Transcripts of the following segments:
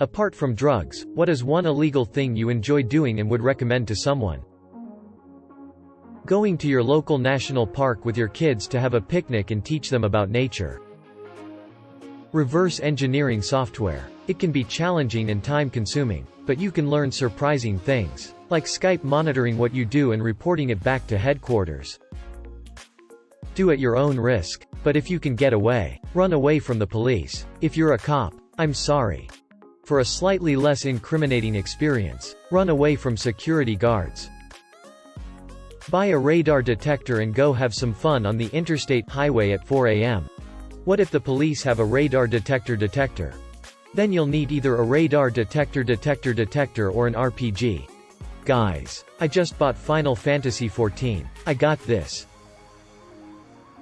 Apart from drugs, what is one illegal thing you enjoy doing and would recommend to someone? Going to your local national park with your kids to have a picnic and teach them about nature. Reverse engineering software. It can be challenging and time-consuming, but you can learn surprising things, like Skype monitoring what you do and reporting it back to headquarters. Do at your own risk, but if you can get away, run away from the police. If you're a cop, I'm sorry. For a slightly less incriminating experience, run away from security guards. Buy a radar detector and go have some fun on the interstate highway at 4 a.m. What if the police have a radar detector? Then you'll need either a radar detector or an RPG. Guys, I just bought Final Fantasy XIV. I got this.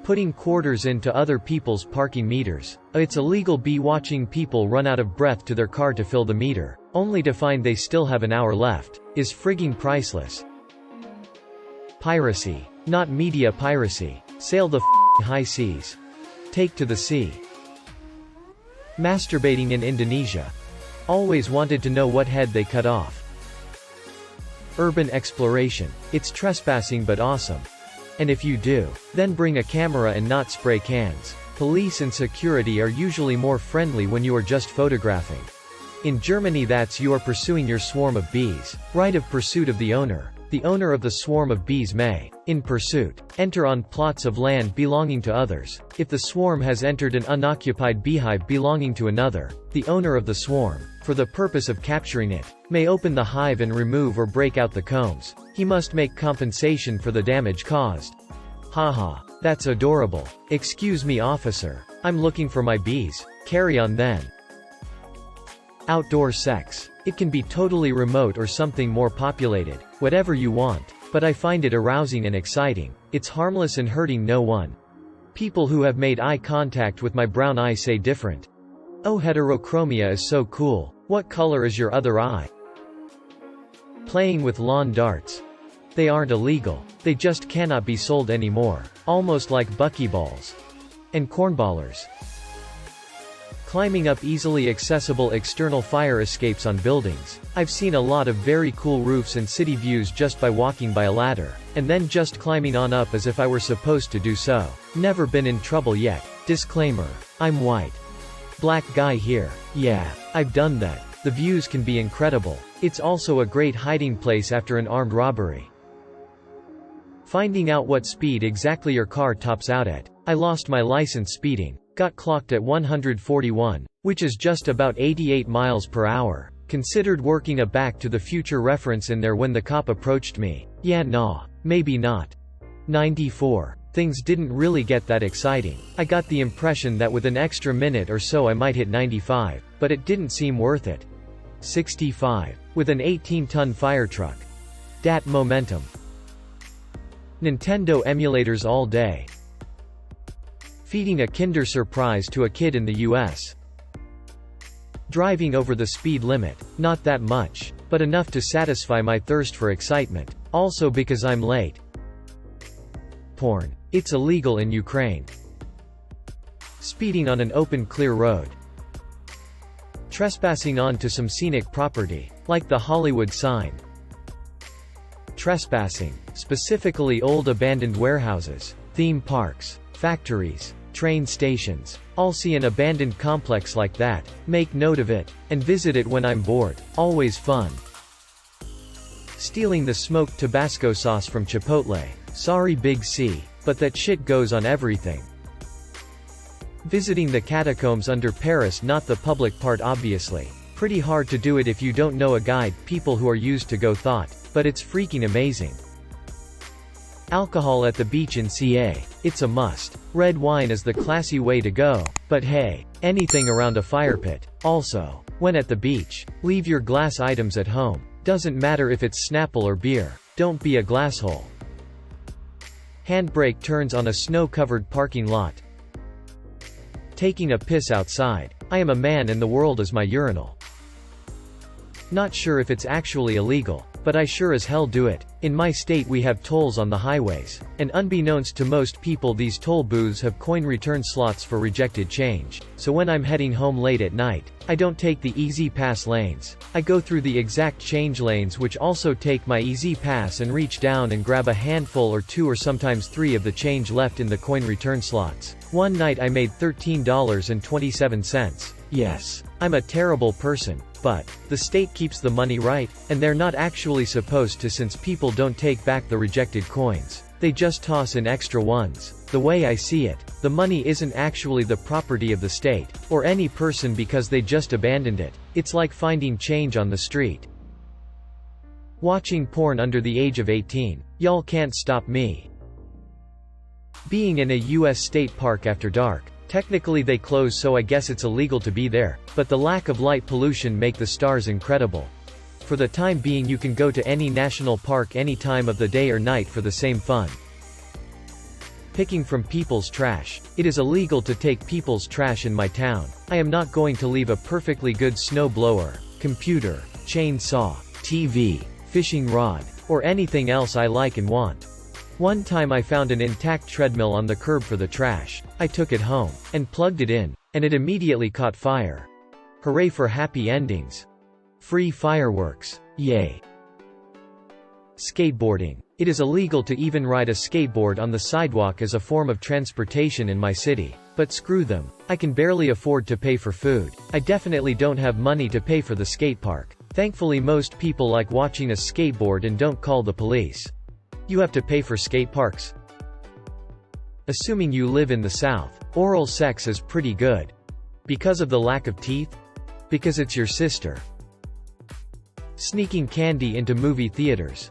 Putting quarters into other people's parking meters. It's illegal. Watching people run out of breath to their car to fill the meter, only to find they still have an hour left, is frigging priceless. Piracy. Not media piracy. Sail the high seas. Take to the sea. Masturbating in Indonesia. Always wanted to know what head they cut off. Urban exploration. It's trespassing but awesome. And if you do, then bring a camera and not spray cans. Police and security are usually more friendly when you are just photographing. In Germany, that's you are pursuing your swarm of bees. Right of pursuit of the owner. The owner of the swarm of bees may, in pursuit, enter on plots of land belonging to others. If the swarm has entered an unoccupied beehive belonging to another, the owner of the swarm, for the purpose of capturing it, may open the hive and remove or break out the combs. He must make compensation for the damage caused. Haha, that's adorable. Excuse me, officer. I'm looking for my bees. Carry on then. Outdoor sex. It can be totally remote or something more populated, whatever you want, but I find it arousing and exciting. It's harmless and hurting no one. People who have made eye contact with my brown eye say different. Oh, heterochromia is so cool. What color is your other eye? Playing with lawn darts. They aren't illegal. They just cannot be sold anymore. Almost like buckyballs. And cornballers. Climbing up easily accessible external fire escapes on buildings. I've seen a lot of very cool roofs and city views just by walking by a ladder, and then just climbing on up as if I were supposed to do so. Never been in trouble yet. Disclaimer. I'm white. Black guy here. Yeah, I've done that. The views can be incredible. It's also a great hiding place after an armed robbery. Finding out what speed exactly your car tops out at. I lost my license speeding. Got clocked at 141, which is just about 88 miles per hour. Considered working a Back to the Future reference in there when the cop approached me. Yeah, nah, maybe not. 94. Things didn't really get that exciting. I got the impression that with an extra minute or so I might hit 95, but it didn't seem worth it. 65. With an 18-ton fire truck. Dat momentum. Nintendo emulators all day. Feeding a Kinder Surprise to a kid in the US. Driving over the speed limit, not that much, but enough to satisfy my thirst for excitement, also because I'm late. Porn. It's illegal in Ukraine. Speeding on an open clear road. Trespassing onto some scenic property, like the Hollywood sign. Trespassing, specifically old abandoned warehouses, theme parks, factories, train stations. I'll see an abandoned complex like that, make note of it, and visit it when I'm bored. Always fun. Stealing the smoked Tabasco sauce from Chipotle. Sorry Big C, but that shit goes on everything. Visiting the catacombs under Paris, not the public part obviously. Pretty hard to do it if you don't know a guide, people who are used to go thought, but it's freaking amazing. Alcohol at the beach in CA. It's a must. Red wine is the classy way to go, but hey, anything around a fire pit. Also, when at the beach, leave your glass items at home. Doesn't matter if it's Snapple or beer. Don't be a glasshole. Handbrake turns on a snow-covered parking lot. Taking a piss outside. I am a man and the world is my urinal. Not sure if it's actually illegal, But I sure as hell do it. In my state we have tolls on the highways. And unbeknownst to most people, these toll booths have coin return slots for rejected change. So when I'm heading home late at night, I don't take the easy pass lanes. I go through the exact change lanes, which also take my easy pass, and reach down and grab a handful or two or sometimes three of the change left in the coin return slots. One night I made $13.27. Yes. I'm a terrible person. But the state keeps the money, right? And they're not actually supposed to, since people don't take back the rejected coins. They just toss in extra ones. The way I see it, the money isn't actually the property of the state, or any person, because they just abandoned it. It's like finding change on the street. Watching porn under the age of 18. Y'all can't stop me. Being in a US state park after dark. Technically they close, so I guess it's illegal to be there, but the lack of light pollution make the stars incredible. For the time being you can go to any national park any time of the day or night for the same fun. Picking from people's trash. It is illegal to take people's trash in my town. I am not going to leave a perfectly good snow blower, computer, chainsaw, TV, fishing rod, or anything else I like and want. One time I found an intact treadmill on the curb for the trash. I took it home, and plugged it in, and it immediately caught fire. Hooray for happy endings. Free fireworks. Yay. Skateboarding. It is illegal to even ride a skateboard on the sidewalk as a form of transportation in my city. But screw them. I can barely afford to pay for food. I definitely don't have money to pay for the skate park. Thankfully most people like watching a skateboard and don't call the police. You have to pay for skate parks? Assuming you live in the South, oral sex is pretty good. Because of the lack of teeth? Because it's your sister. Sneaking candy into movie theaters.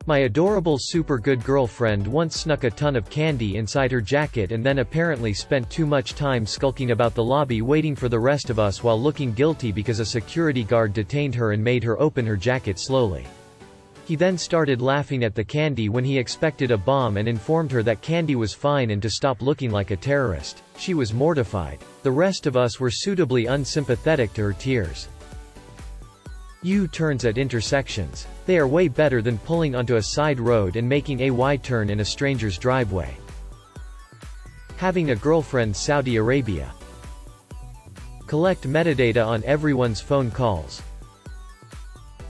My adorable super good girlfriend once snuck a ton of candy inside her jacket and then apparently spent too much time skulking about the lobby waiting for the rest of us while looking guilty because a security guard detained her and made her open her jacket slowly. He then started laughing at the candy when he expected a bomb and informed her that candy was fine and to stop looking like a terrorist. She was mortified. The rest of us were suitably unsympathetic to her tears. U-turns at intersections. They are way better than pulling onto a side road and making a Y-turn in a stranger's driveway. Having a girlfriend. Saudi Arabia. Collect metadata on everyone's phone calls.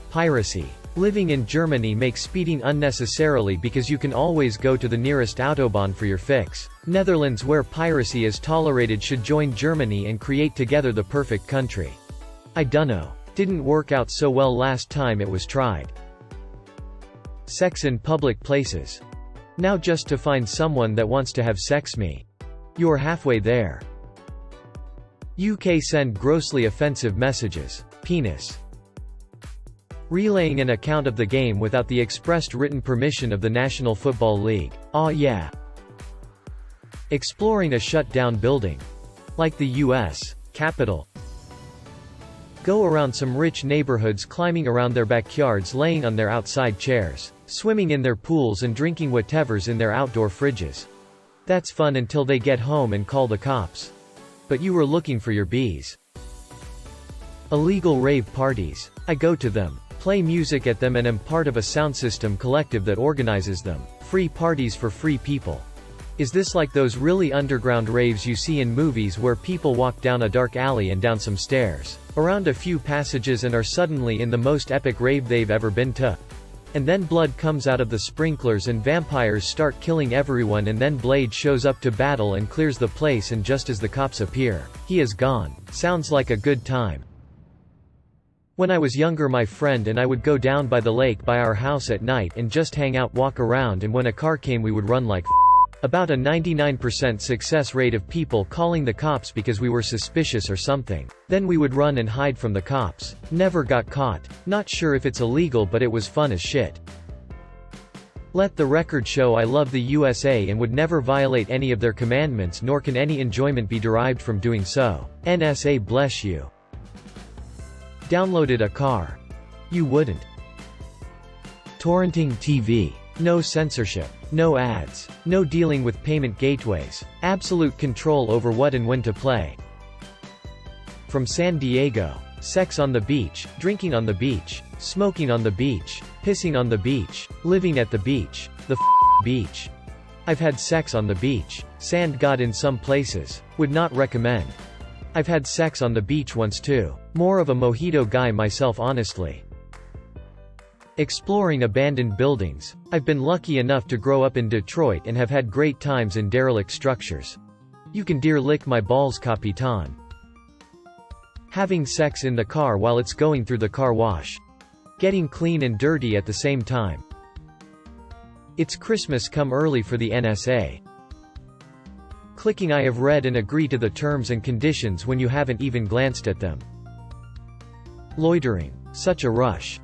Piracy. Living in Germany makes speeding unnecessarily because you can always go to the nearest autobahn for your fix. Netherlands, where piracy is tolerated, should join Germany and create together the perfect country. I dunno. Didn't work out so well last time it was tried. Sex in public places. Now just to find someone that wants to have sex me. You're halfway there. UK send grossly offensive messages. Penis. Relaying an account of the game without the expressed written permission of the National Football League. Aw yeah. Exploring a shut-down building. Like the US Capitol. Go around some rich neighborhoods, climbing around their backyards, laying on their outside chairs, swimming in their pools and drinking whatever's in their outdoor fridges. That's fun until they get home and call the cops. But you were looking for your bees. Illegal rave parties. I go to them, play music at them, and am part of a sound system collective that organizes them. Free parties for free people. Is this like those really underground raves you see in movies where people walk down a dark alley and down some stairs, around a few passages, and are suddenly in the most epic rave they've ever been to? And then blood comes out of the sprinklers and vampires start killing everyone, and then Blade shows up to battle and clears the place, and just as the cops appear, he is gone. Sounds like a good time. When I was younger, my friend and I would go down by the lake by our house at night and just hang out, walk around, and when a car came we would run like about a 99% success rate of people calling the cops because we were suspicious or something. Then we would run and hide from the cops. Never got caught. Not sure if it's illegal, but it was fun as shit. Let the record show I love the USA and would never violate any of their commandments, nor can any enjoyment be derived from doing so. NSA bless you. Downloaded a car. You wouldn't. Torrenting TV. No censorship. No ads. No dealing with payment gateways. Absolute control over what and when to play. From San Diego. sex on the beach, drinking on the beach, smoking on the beach, pissing on the beach, living at the beach, the beach. I've had sex on the beach. Sand god in some places. Would not recommend. I've had sex on the beach once too. More of a mojito guy myself honestly. Exploring abandoned buildings. I've been lucky enough to grow up in Detroit and have had great times in derelict structures. You can dear lick my balls, Capitan. Having sex in the car while it's going through the car wash. Getting clean and dirty at the same time. It's Christmas come early for the NSA. Clicking I have read and agree to the terms and conditions when you haven't even glanced at them. Loitering. Such a rush.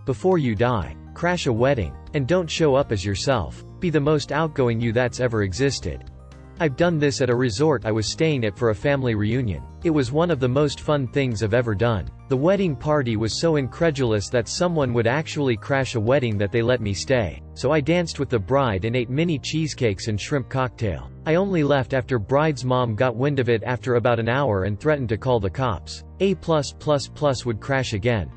Before you die. Crash a wedding. And don't show up as yourself. Be the most outgoing you that's ever existed. I've done this at a resort I was staying at for a family reunion. It was one of the most fun things I've ever done. The wedding party was so incredulous that someone would actually crash a wedding that they let me stay. So I danced with the bride and ate mini cheesecakes and shrimp cocktail. I only left after bride's mom got wind of it after about an hour and threatened to call the cops. A+++ would crash again.